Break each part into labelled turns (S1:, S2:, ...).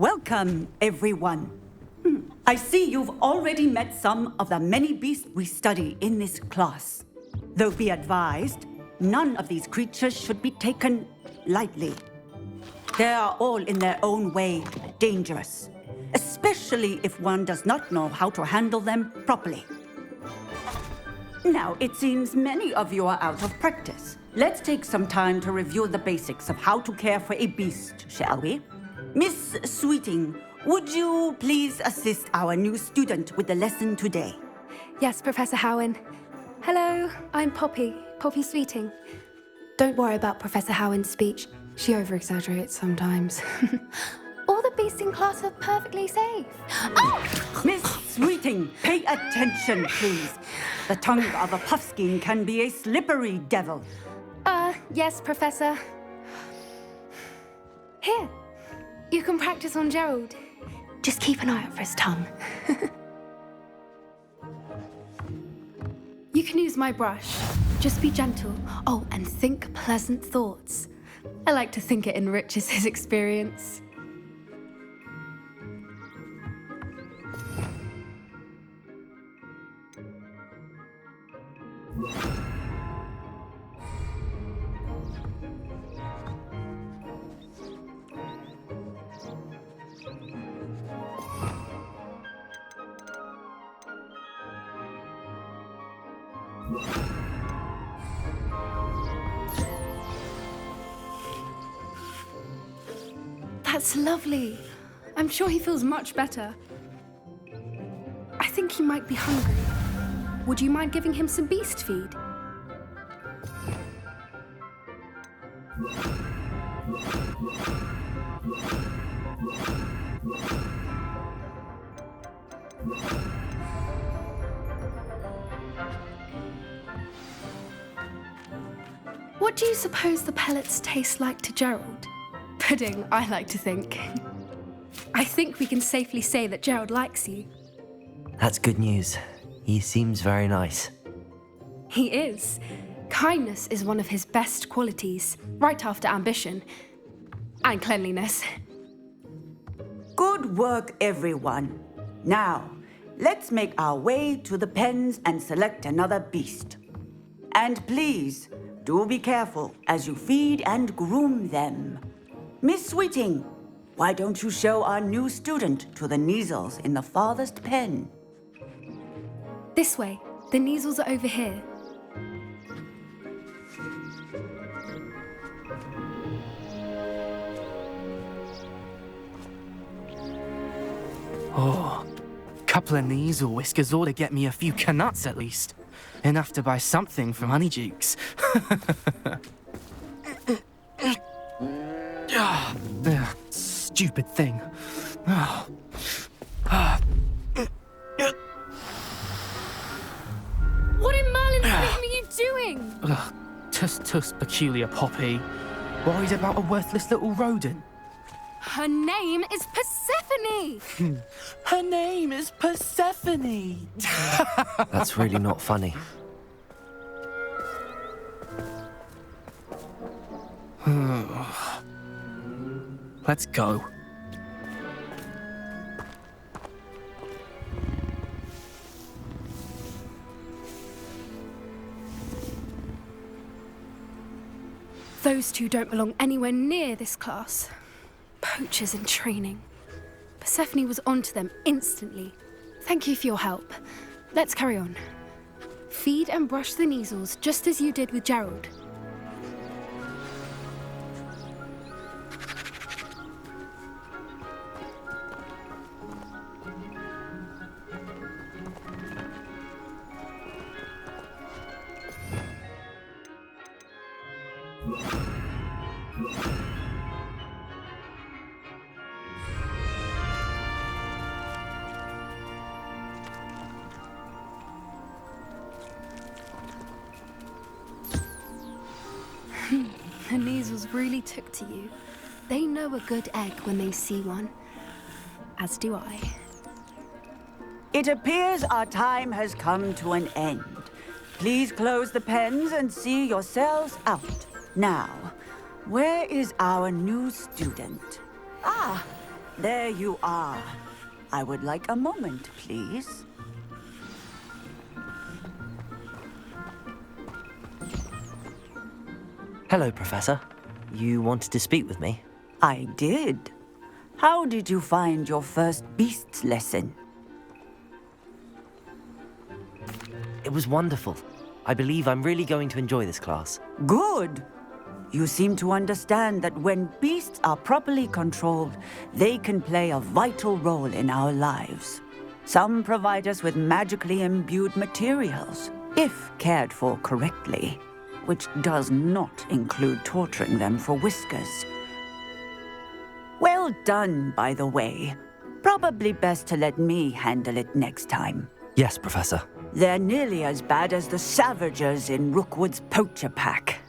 S1: Welcome, everyone. I see you've already met some of the many beasts we study in this class. Though be advised, none of these creatures should be taken lightly. They are all in their own way dangerous, especially if one does not know how to handle them properly. Now, it seems many of you are out of practice. Let's take some time to review the basics of how to care for a beast, shall we? Miss Sweeting, would you please assist our new student with the lesson today?
S2: Yes, Professor Howen. Hello, I'm Poppy Sweeting. Don't worry about Professor Howen's speech. She over-exaggerates sometimes. All the beasts in class are perfectly safe. Oh!
S1: Miss Sweeting, pay attention, please. The tongue of a puffskein can be a slippery devil.
S2: Yes, Professor. Here, you can practice on Gerald. Just keep an eye out for his tongue. You can use my brush. Just be gentle. Oh, and think pleasant thoughts. I like to think it enriches his experience. That's lovely. I'm sure he feels much better. I think he might be hungry. Would you mind giving him some beast feed? What do you suppose the pellets taste like to Gerald? Pudding, I like to think. I think we can safely say that Gerald likes you.
S3: That's good news. He seems very nice.
S2: He is. Kindness is one of his best qualities, right after ambition. And cleanliness.
S1: Good work, everyone. Now, let's make our way to the pens and select another beast. And please, do be careful as you feed and groom them. Miss Sweeting, why don't you show our new student to the Neasels in the farthest pen?
S2: This way. The Neasels are over here.
S4: Oh, couple of Neasel whiskers ought to get me a few canuts at least. Enough to buy something from Honeydukes. Stupid thing.
S2: What in Merlin's name are you doing?
S4: Tuss, peculiar Poppy. Worried about a worthless little rodent?
S2: Her name is Persephone!
S4: Her name is Persephone!
S3: That's really not funny.
S4: Let's go.
S2: Those two don't belong anywhere near this class. Poachers in training. Persephone was onto them instantly. Thank you for your help. Let's carry on. Feed and brush the Neasels just as you did with Gerald. The Neasels really took to you. They know a good egg when they see one. As do I.
S1: It appears our time has come to an end. Please close the pens and see yourselves out. Now, where is our new student? Ah, There you are. I would like a moment, please.
S3: Hello, Professor. You wanted to speak with me?
S1: I did. How did you find your first beasts lesson?
S3: It was wonderful. I believe I'm really going to enjoy this class.
S1: Good. You seem to understand that when beasts are properly controlled, they can play a vital role in our lives. Some provide us with magically imbued materials, if cared for correctly, which does not include torturing them for whiskers. Well done, by the way. Probably best to let me handle it next time.
S3: Yes, Professor.
S1: They're nearly as bad as the Savagers in Rookwood's poacher pack.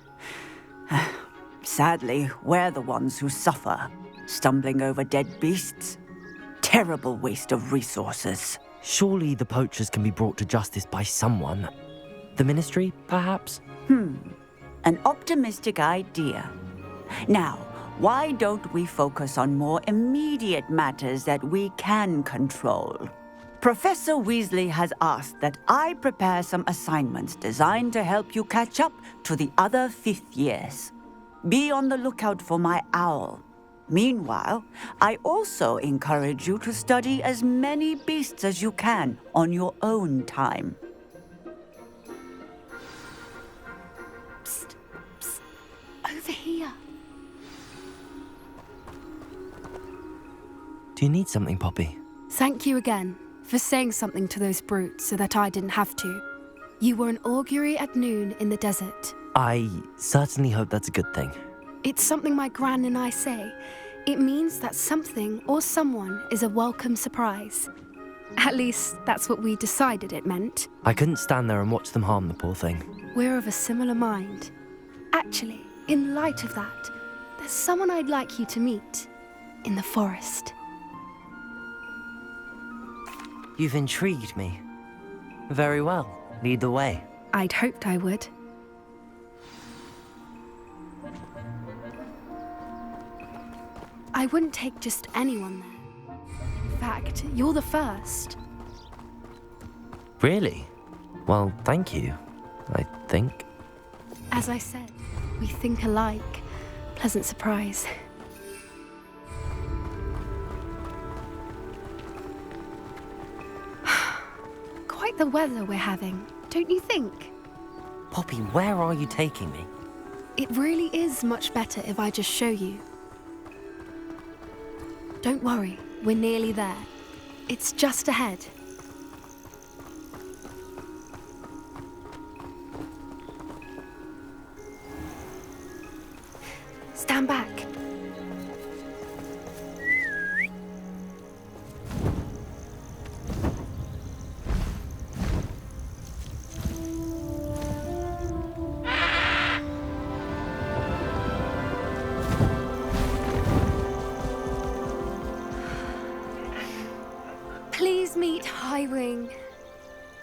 S1: Sadly, we're the ones who suffer, stumbling over dead beasts. Terrible waste of resources.
S3: Surely the poachers can be brought to justice by someone. The Ministry, perhaps?
S1: An optimistic idea. Now, why don't we focus on more immediate matters that we can control? Professor Weasley has asked that I prepare some assignments designed to help you catch up to the other fifth years. Be on the lookout for my owl. Meanwhile, I also encourage you to study as many beasts as you can on your own time.
S2: Psst, psst. Over here.
S3: Do you need something, Poppy?
S2: Thank you again for saying something to those brutes so that I didn't have to. You were an augury at noon in the desert.
S3: I certainly hope that's a good thing.
S2: It's something my gran and I say. It means that something or someone is a welcome surprise. At least, that's what we decided it meant.
S3: I couldn't stand there and watch them harm the poor thing.
S2: We're of a similar mind. Actually, in light of that, there's someone I'd like you to meet in the forest.
S3: You've intrigued me. Very well. Lead the way.
S2: I'd hoped I would. I wouldn't take just anyone there. In fact, you're the first.
S3: Really? Well, thank you, I think.
S2: As I said, we think alike. Pleasant surprise. Quite the weather we're having, don't you think?
S3: Poppy, where are you taking me?
S2: It really is much better if I just show you. Don't worry, we're nearly there. It's just ahead. Stand back. Please meet Highwing.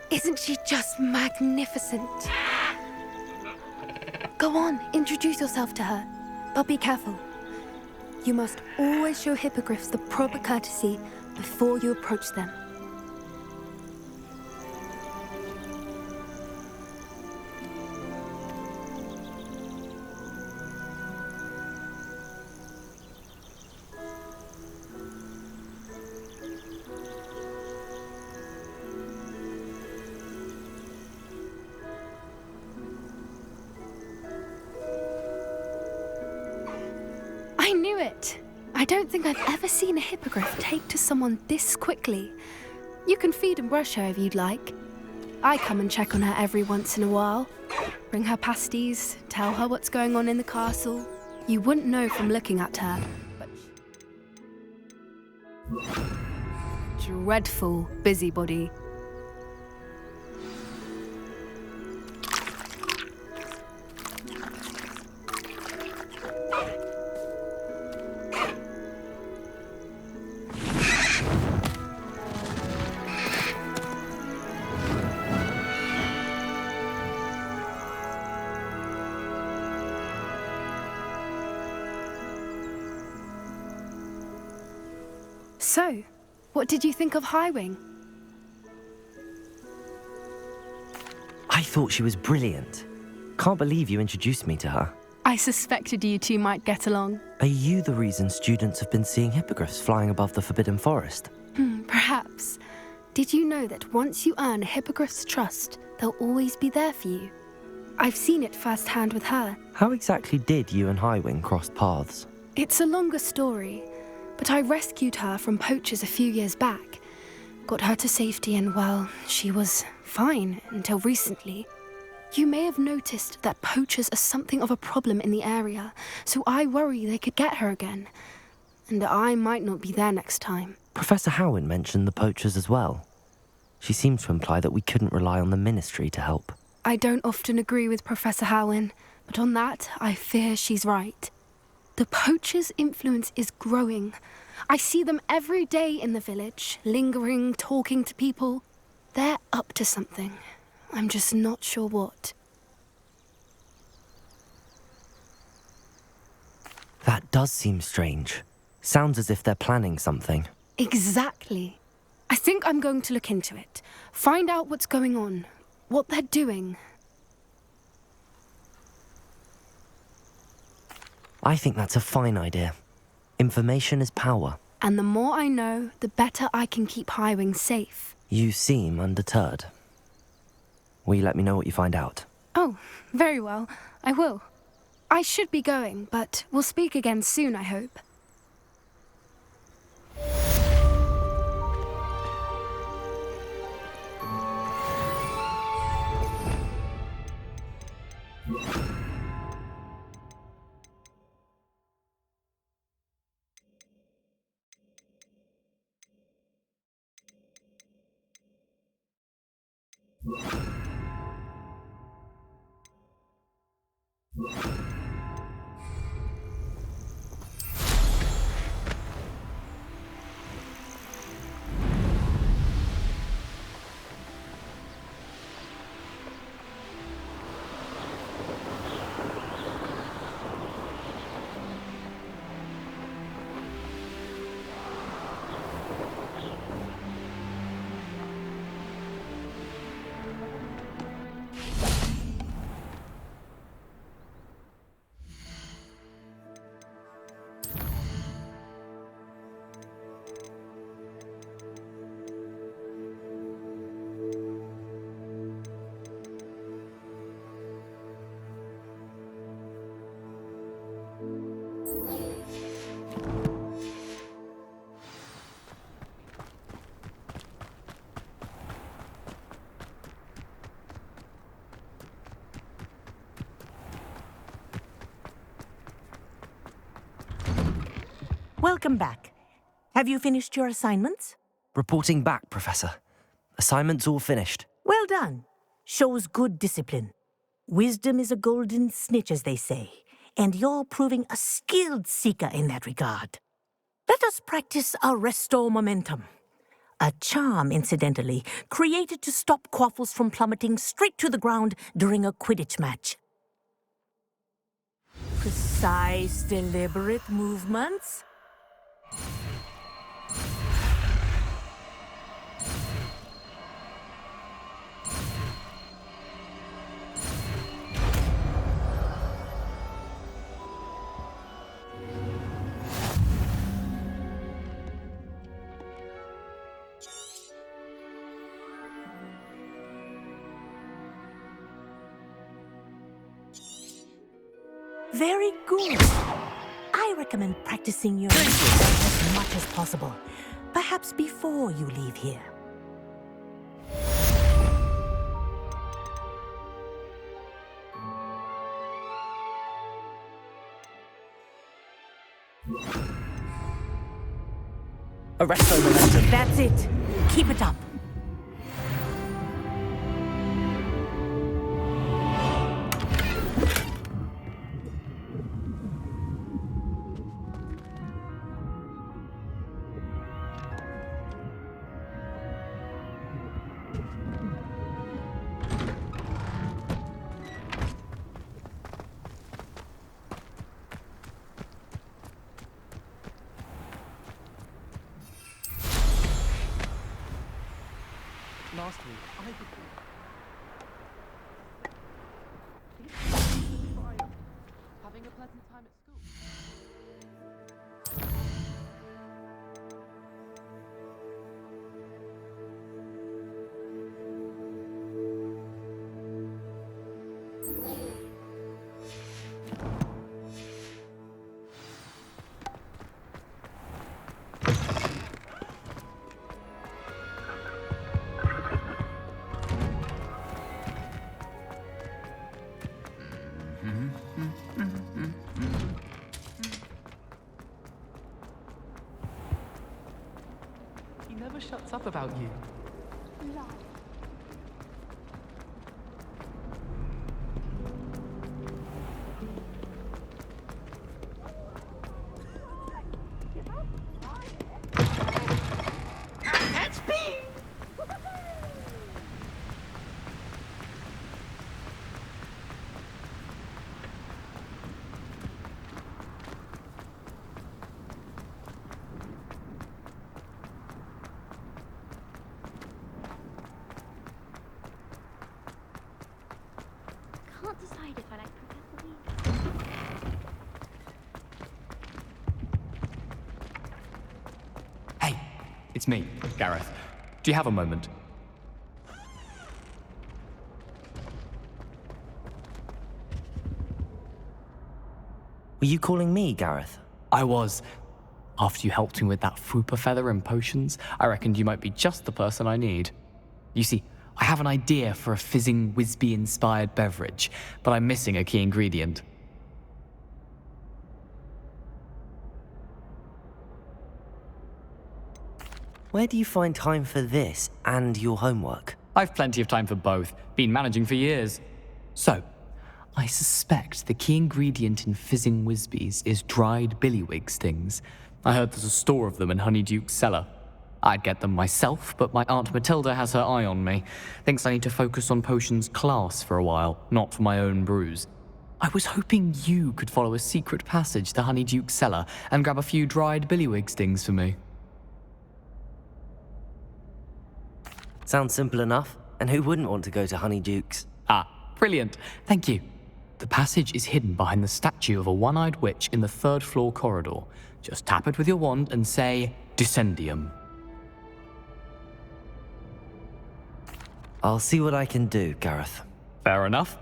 S2: Isn't she just magnificent? Go on, introduce yourself to her. But be careful. You must always show hippogriffs the proper courtesy before you approach them. I knew it! I don't think I've ever seen a hippogriff take to someone this quickly. You can feed and brush her if you'd like. I come and check on her every once in a while. Bring her pasties, tell her what's going on in the castle. You wouldn't know from looking at her, but... Dreadful busybody. So, what did you think of Highwing?
S3: I thought she was brilliant. Can't believe you introduced me to her.
S2: I suspected you two might get along.
S3: Are you the reason students have been seeing hippogriffs flying above the Forbidden Forest?
S2: Perhaps. Did you know that once you earn a hippogriff's trust, they'll always be there for you? I've seen it firsthand with her.
S3: How exactly did you and Highwing cross paths?
S2: It's a longer story, but I rescued her from poachers a few years back. Got her to safety and, well, she was fine until recently. You may have noticed that poachers are something of a problem in the area, so I worry they could get her again. And I might not be there next time.
S3: Professor Howin mentioned the poachers as well. She seemed to imply that we couldn't rely on the Ministry to help.
S2: I don't often agree with Professor Howin, but on that, I fear she's right. The poachers' influence is growing. I see them every day in the village, lingering, talking to people. They're up to something. I'm just not sure what.
S3: That does seem strange. Sounds as if they're planning something.
S2: Exactly. I think I'm going to look into it. Find out what's going on, what they're doing.
S3: I think that's a fine idea. Information is power.
S2: And the more I know, the better I can keep Highwing safe.
S3: You seem undeterred. Will you let me know what you find out?
S2: Oh, very well. I will. I should be going, but we'll speak again soon, I hope.
S5: Welcome back. Have you finished your assignments?
S3: Reporting back, Professor. Assignment's all finished.
S5: Well done. Shows good discipline. Wisdom is a golden snitch, as they say, and you're proving a skilled seeker in that regard. Let us practice our restore momentum. A charm, incidentally, created to stop quaffles from plummeting straight to the ground during a Quidditch match. Precise, deliberate movements. Very good. I recommend practicing your as much as possible. Perhaps before you leave here.
S3: Arresto momentum.
S5: That's it. Keep it up.
S4: last week, I could... Having a pleasant time at school. He never shuts up about you.
S6: Can't decide if I like Professor Weasley.
S7: Hey, it's me, Gareth. Do you have a moment?
S3: Were you calling me, Gareth?
S7: I was. After you helped me with that Fupa feather and potions, I reckoned you might be just the person I need. You see, I have an idea for a fizzing Wisby-inspired beverage, but I'm missing a key ingredient.
S3: Where do you find time for this and your homework?
S7: I've plenty of time for both. Been managing for years. So, I suspect the key ingredient in fizzing Wisbies is dried billywig stings. I heard there's a store of them in Honeyduke's cellar. I'd get them myself, but my Aunt Matilda has her eye on me. Thinks I need to focus on potions class for a while, not for my own brews. I was hoping you could follow a secret passage to Honeyduke's cellar and grab a few dried billywig stings for me.
S3: Sounds simple enough. And who wouldn't want to go to Honeyduke's?
S7: Ah, brilliant. Thank you. The passage is hidden behind the statue of a one-eyed witch in the third-floor corridor. Just tap it with your wand and say, Dissending.
S3: I'll see what I can do, Gareth.
S7: Fair enough.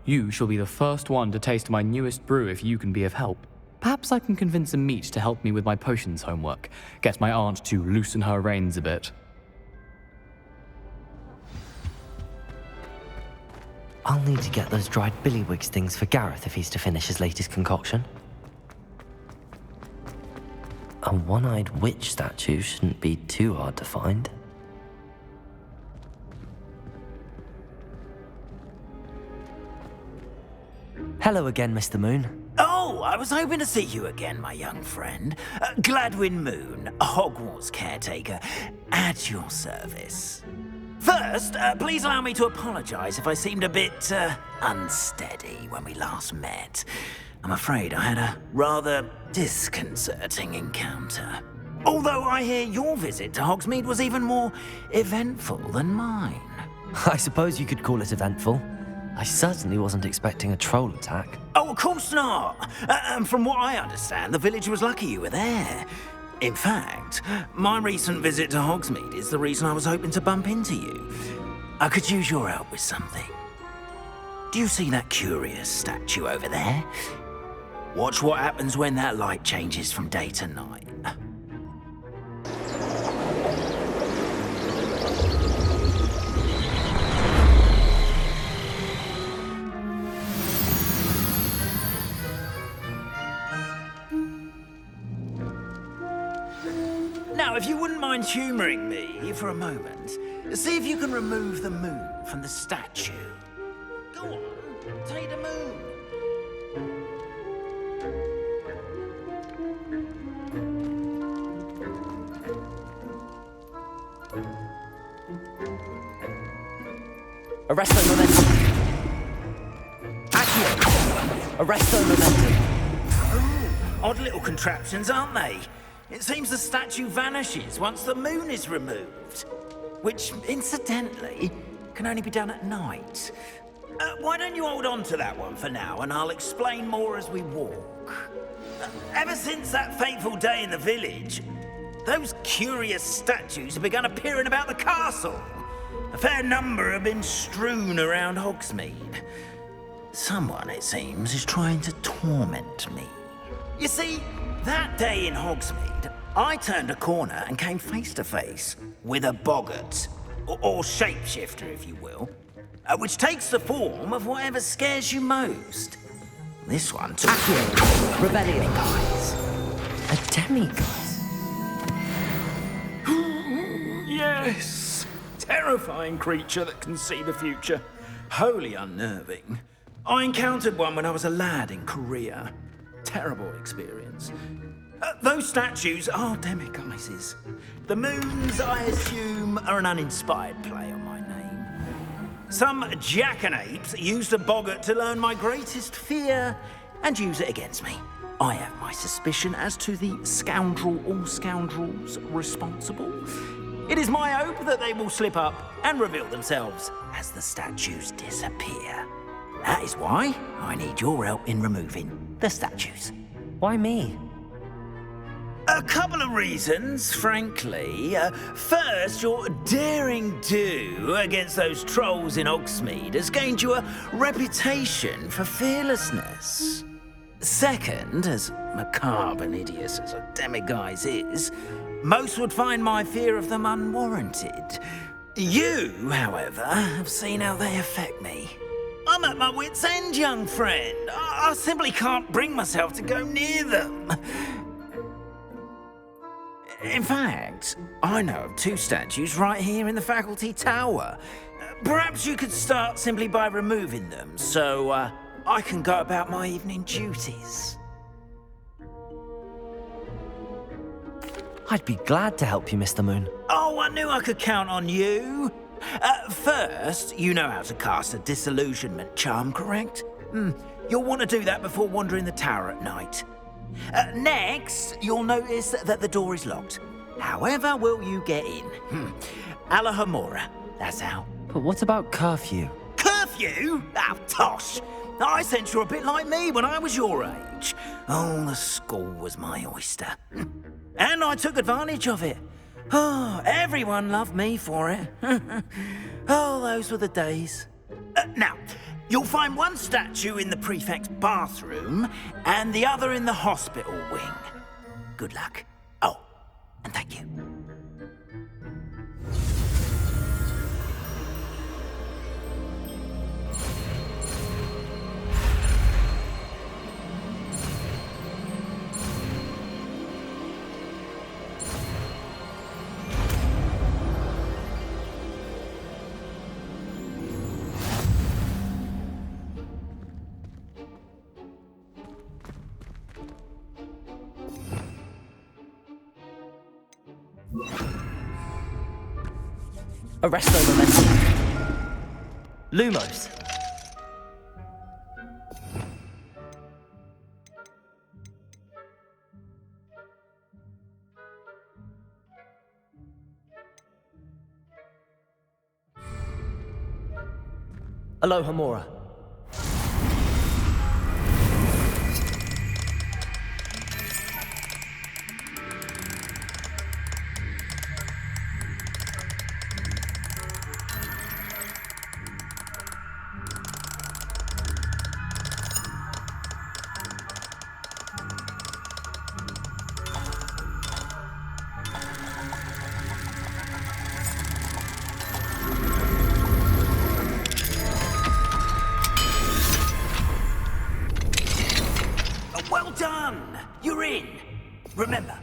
S7: You shall be the first one to taste my newest brew if you can be of help. Perhaps I can convince a meat to help me with my potions homework. Get my aunt to loosen her reins a bit.
S3: I'll need to get those dried billywig stings for Gareth if he's to finish his latest concoction. A one-eyed witch statue shouldn't be too hard to find. Hello again, Mr. Moon.
S8: Oh, I was hoping to see you again, my young friend. Gladwin Moon, Hogwarts caretaker, at your service. First, please allow me to apologize if I seemed a bit unsteady when we last met. I'm afraid I had a rather disconcerting encounter. Although I hear your visit to Hogsmeade was even more eventful than mine.
S3: I suppose you could call it eventful. I certainly wasn't expecting a troll attack.
S8: Oh, of course not. And from what I understand, the village was lucky you were there. In fact, my recent visit to Hogsmeade is the reason I was hoping to bump into you. I could use your help with something. Do you see that curious statue over there? Watch what happens when that light changes from day to night. Now, if you wouldn't mind humouring me for a moment, see if you can remove the moon from the statue. Go on, take the moon.
S3: Arresto momentum. Accio. Arresto momentum.
S8: Oh, odd little contraptions, aren't they? It seems the statue vanishes once the moon is removed. which, incidentally, can only be done at night. Why don't you hold on to that one for now, and I'll explain more as we walk. Ever since that fateful day in the village, those curious statues have begun appearing about the castle. A fair number have been strewn around Hogsmeade. Someone, it seems, is trying to torment me. You see, that day in Hogsmeade, I turned a corner and came face to face with a boggart, or shapeshifter, if you will, which takes the form of whatever scares you most. This one took
S3: Rebellion.
S8: Demiguise.
S3: A demiguise?
S8: Yes! Terrifying creature that can see the future. Wholly unnerving. I encountered one when I was a lad in Korea. Terrible experience. Those statues are Demiguises. The moons, I assume, are an uninspired play on my name. Some jackanapes used a boggart to learn my greatest fear and use it against me. I have my suspicion as to the scoundrel or scoundrels responsible. It is my hope that they will slip up and reveal themselves as the statues disappear. That is why I need your help in removing the statues.
S3: Why me?
S8: A couple of reasons, frankly. First, your daring do against those trolls in Hogsmeade has gained you a reputation for fearlessness. Second, as macabre and hideous as a demiguise is, most would find my fear of them unwarranted. You, however, have seen how they affect me. I'm at my wit's end, young friend. I simply can't bring myself to go near them. In fact, I know of two statues right here in the faculty tower. Perhaps you could start simply by removing them, so I can go about my evening duties.
S3: I'd be glad to help you, Mr. Moon.
S8: Oh, I knew I could count on you. First, you know how to cast a disillusionment charm, correct? You'll want to do that before wandering the tower at night. Next, you'll notice that the door is locked. However will you get in? Alahomora, that's how.
S3: But what about curfew?
S8: Curfew? Oh, tosh. I sense you're a bit like me when I was your age. Oh, the school was my oyster. And I took advantage of it. Oh, everyone loved me for it. Oh, those were the days. Now, you'll find one statue in the prefect's bathroom and the other in the hospital wing. Good luck. Oh, and thank you.
S3: Arresto momentum. Lumos. Alohomora.
S8: Well done! You're in. Remember.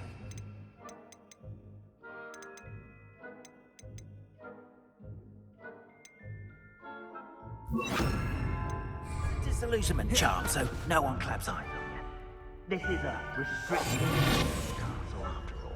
S8: Disillusionment charm, so no one claps either. This is a restricted castle after all.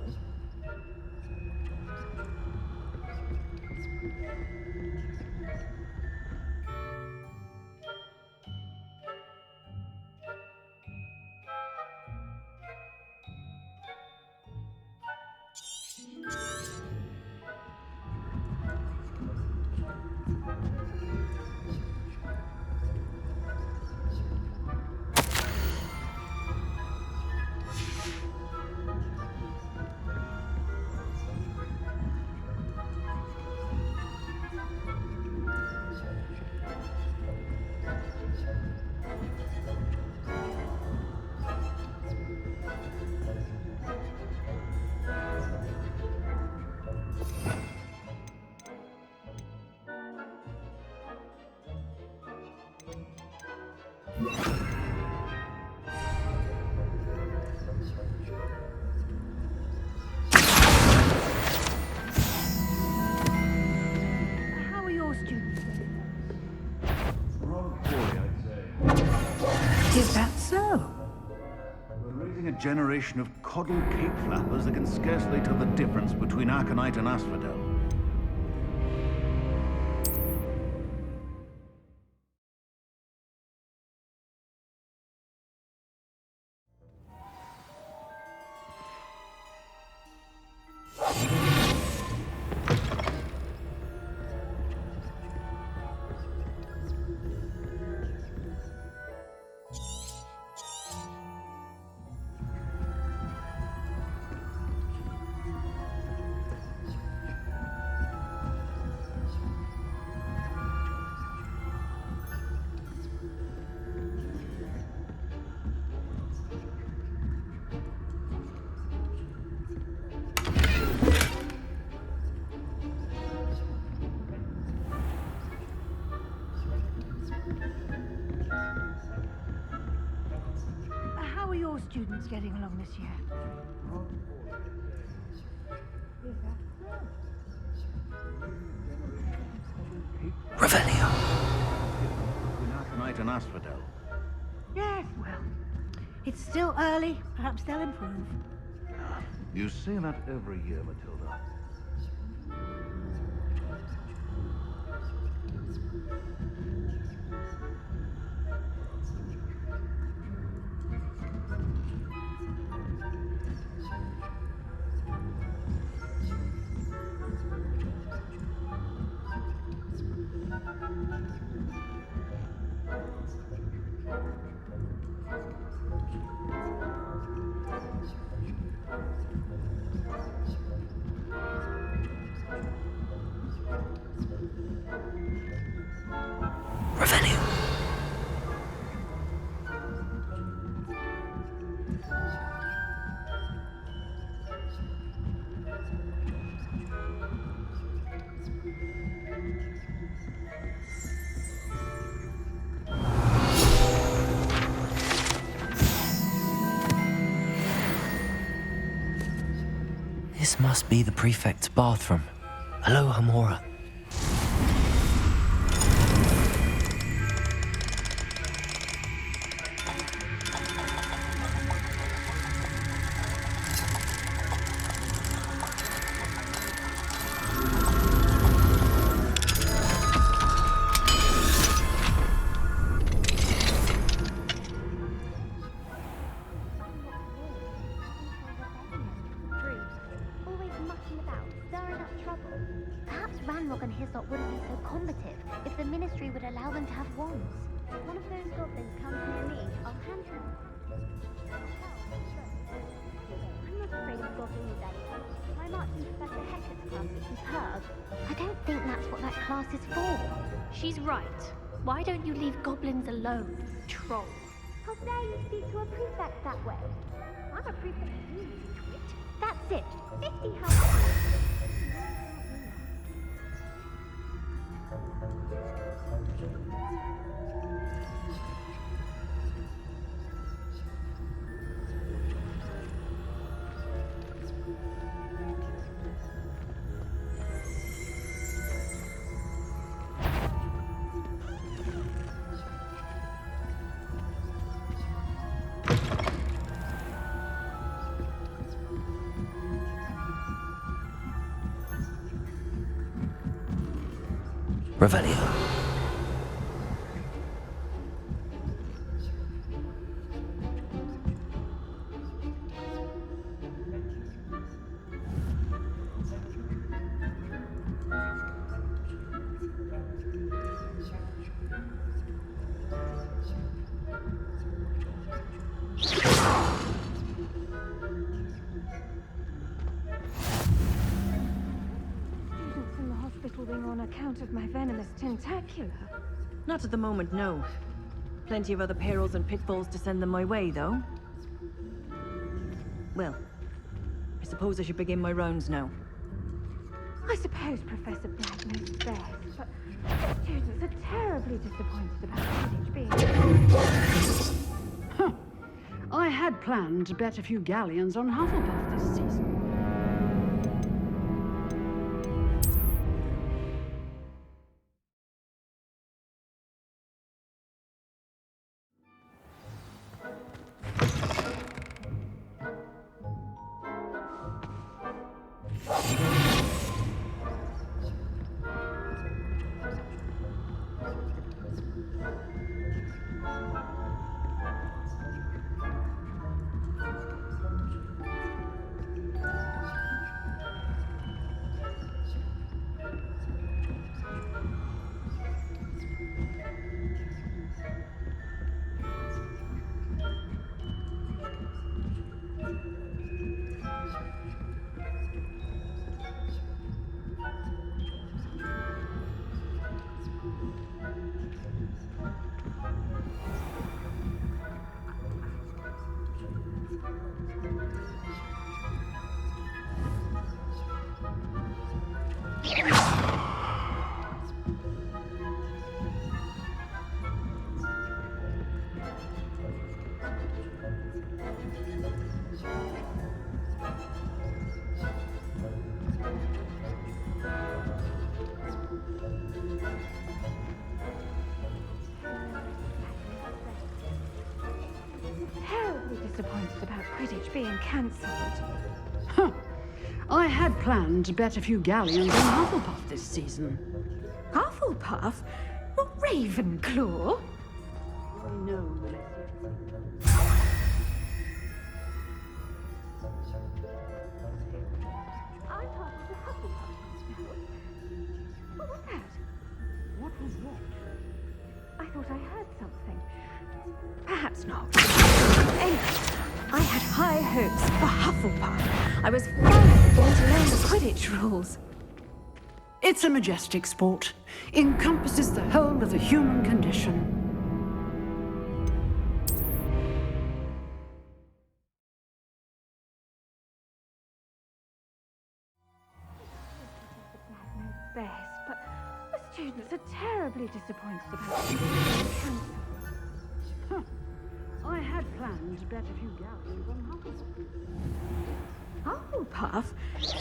S6: How are your students?
S9: Rather poorly, I'd say.
S5: Is that so?
S9: We're raising a generation of coddled cape flappers that can scarcely tell the difference between Aconite and Asphodel.
S6: How are your students getting along this year?
S3: Revelio.
S9: Between Aconite and Asphodel.
S6: Yes, well, it's still early. Perhaps they'll improve.
S9: You say that every year, Matilda.
S3: Revelio. This must be the prefect's bathroom. Hello, Hamora.
S6: Always mucking about, stirring up trouble. Perhaps Ranrock and Hislop wouldn't be so combative if the Ministry would allow them to have wands. One of those goblins comes near me, I'll hand him. I'm not afraid of goblins, Daddy. My March in Professor Hector's class is superb. I don't think that's what that class is for.
S10: She's right. Why don't you leave goblins alone, troll?
S6: How dare you speak to a prefect that way? I'm a prefect too, you twit. That's it. 50 health.
S3: Revelio.
S6: Students in the hospital wing on account of my venomous tentacular.
S11: Not at the moment, no. Plenty of other perils and pitfalls to send them my way, though. Well, I suppose I should begin my rounds now.
S6: I suppose Professor Black knows best, but the students are terribly disappointed about Quidditch being...
S12: had planned to bet a few galleons on Hufflepuff this season.
S6: Disappointed about Quidditch being cancelled.
S12: Huh. I had planned to bet a few galleons on Hufflepuff this season.
S6: Hufflepuff? Not Ravenclaw?
S12: I know, Melissa.
S6: I thought it was a Hufflepuff. What was that?
S12: What was what?
S6: I thought I heard something. Perhaps not. Anyway, I had high hopes for Hufflepuff. I was finally going to learn the Quidditch rules.
S12: It's a majestic sport. Encompasses the whole of the human condition.
S6: Best, but the students are terribly disappointed about it being cancelled.
S12: Huh. I had planned to bet a few galleons on Hufflepuff.
S6: Hufflepuff?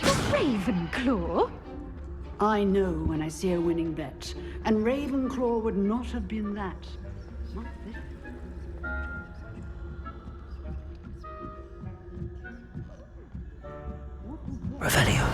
S6: Not Ravenclaw?
S12: I know when I see a winning bet, and Ravenclaw would not have been that. Not this.
S3: Revelio.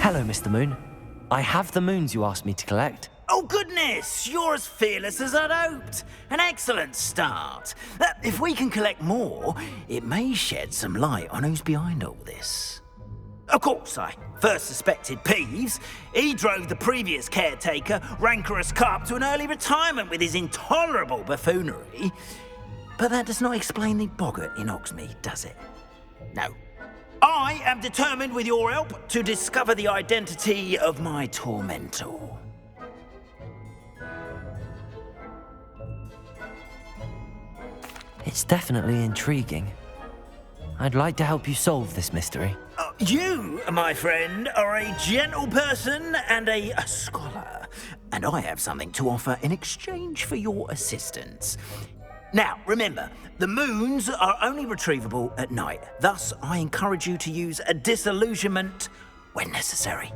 S3: Hello, Mr. Moon. I have the moons you asked me to collect.
S8: Oh, goodness! You're as fearless as I'd hoped. An excellent start. If we can collect more, it may shed some light on who's behind all this. Of course, I first suspected Peeves. He drove the previous caretaker, rancorous Carp, to an early retirement with his intolerable buffoonery. But that does not explain the boggart in Hogsmeade, does it? No. I am determined, with your help, to discover the identity of my tormentor.
S3: It's definitely intriguing. I'd like to help you solve this mystery.
S8: You, my friend, are a gentle person and a scholar, and I have something to offer in exchange for your assistance. Now, remember, the moons are only retrievable at night. Thus, I encourage you to use a disillusionment when necessary.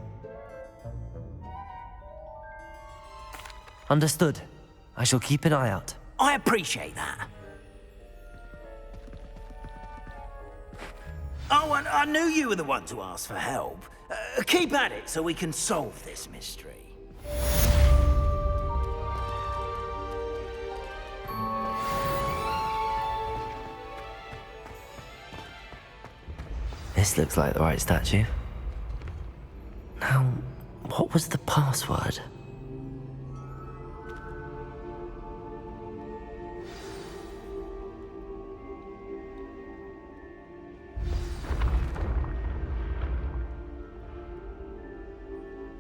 S3: Understood. I shall keep an eye out.
S8: I appreciate that. Oh, and I knew you were the one to ask for help. Keep at it so we can solve this mystery.
S3: This looks like the right statue. Now, what was the password?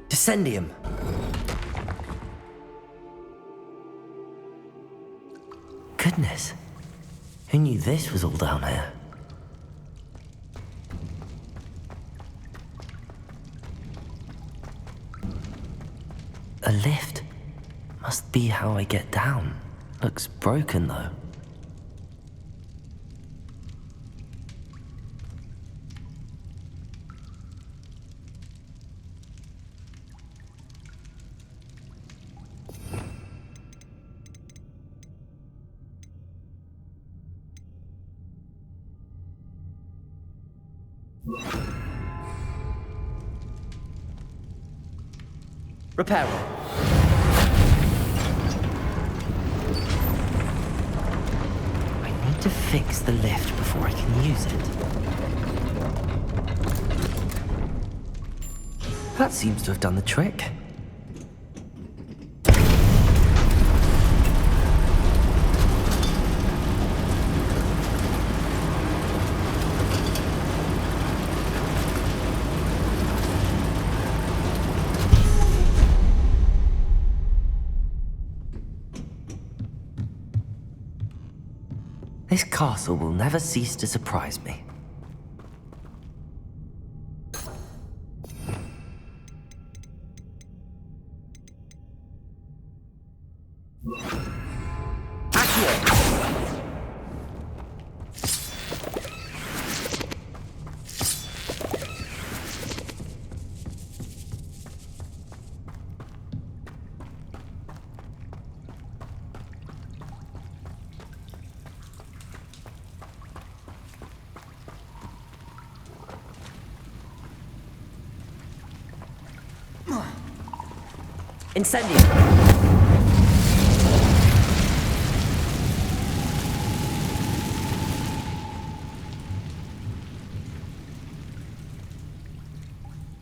S3: Dissending. Goodness. Who knew this was all down here? A lift. Must be how I get down. Looks broken though. Repair it. I need to fix the lift before I can use it. That seems to have done the trick. This castle will never cease to surprise me. Incendium.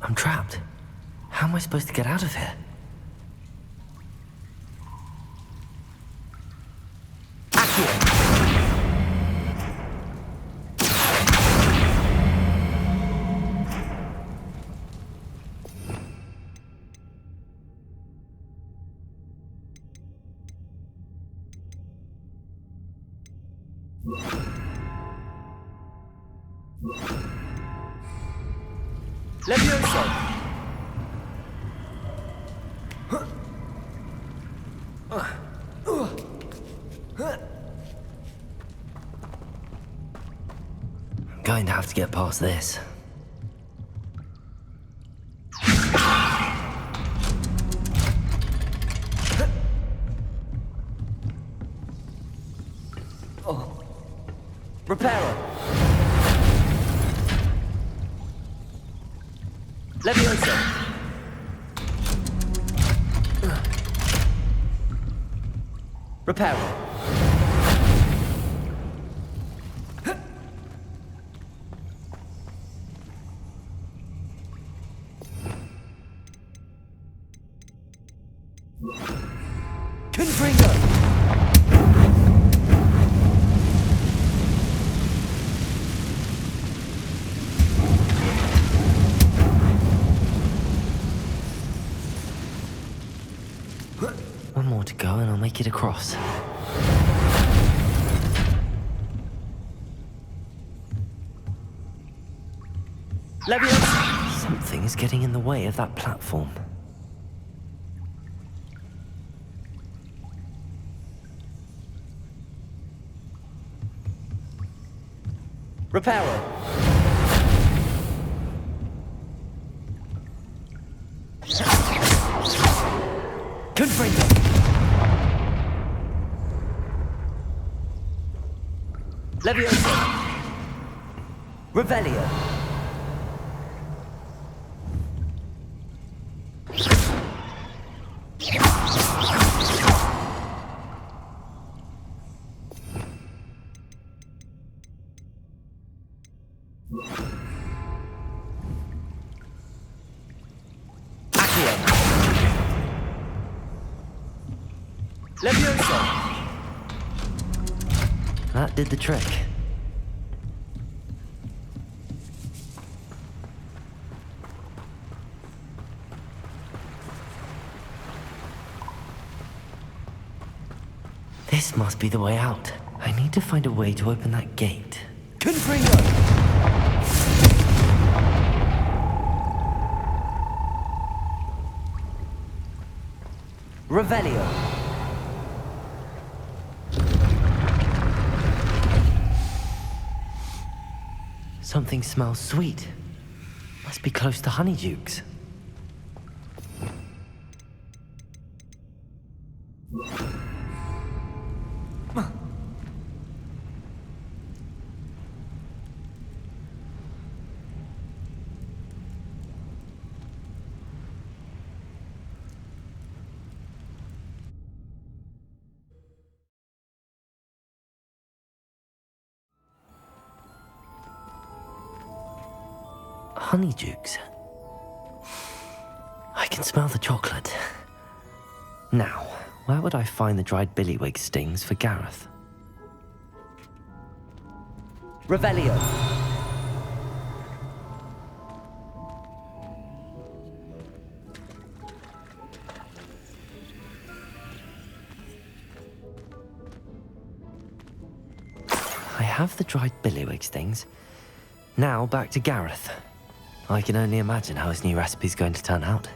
S3: I'm trapped. How am I supposed to get out of here? I'm going to have to get past this. Oh. Repairer. Levioso. Repairer. One more to go and I'll make it across. Leviosa! Something is getting in the way of that platform. Reparo. Confringo. Levioso. Revelio. Accio. Levioso. That did the trick. This must be the way out. I need to find a way to open that gate. Confringo! Revelio. Something smells sweet. Must be close to Honeydukes. Honeydukes. I can smell the chocolate. Now, where would I find the dried billywig stings for Gareth? Revelio. I have the dried billywig stings. Now back to Gareth. I can only imagine how his new recipe's going to turn out.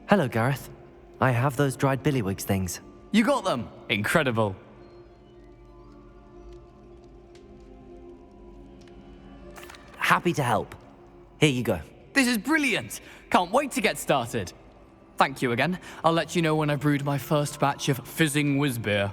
S3: Hello, Gareth. I have those dried billywigs things.
S7: You got them! Incredible.
S3: Happy to help. Here you go.
S7: This is brilliant! Can't wait to get started. Thank you again. I'll let you know when I've brewed my first batch of fizzing whiz beer.